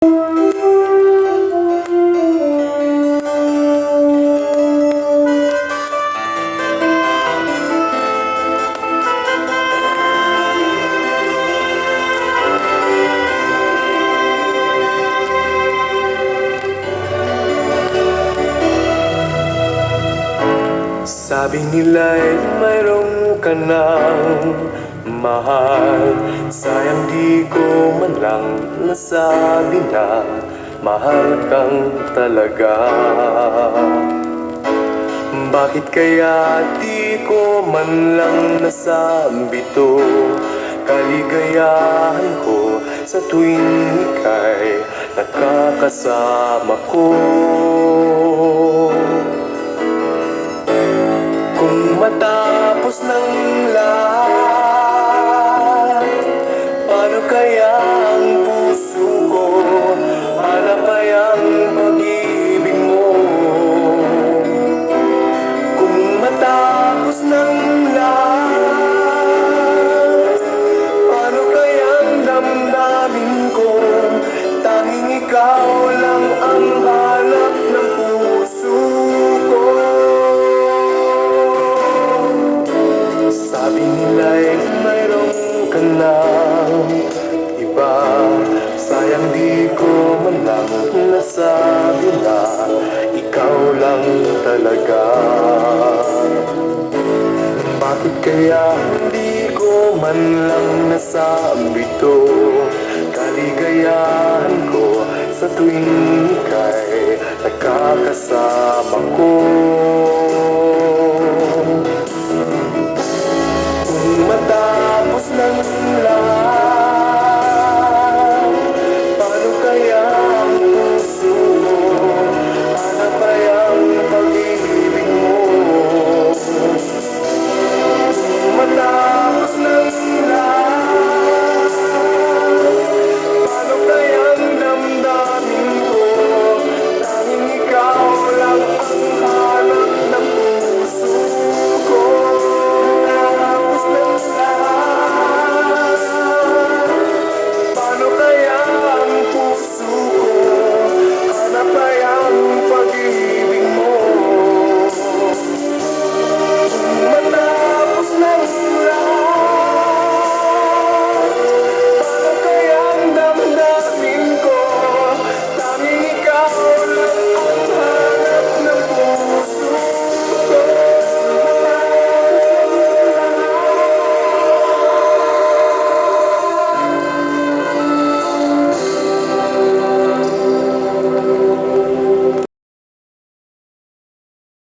Sabi nila'y mayroong ka ng mahal. Sayang di ko man lang nasabi na mahal kang talaga. Bakit kaya di ko man lang nasabi to? Kaligayahan ko sa tuwing ika'y nakakasama ko. Kung matapos ng lahat, paano kaya ang puso ko? Hanap ay ang pag-ibig mo. Kung matapos ng lahat, paano kaya ang damdamin ko? Tanging ikaw lang ang hanap ng puso ko. Sabi nila'y mayroong ka ng iba. Sayang di ko man lang nasabi na ikaw lang talaga. Bakit kaya hindi ko man lang nasabi to? Kaligayahan ko sa tuwing ika'y nakakasama ko.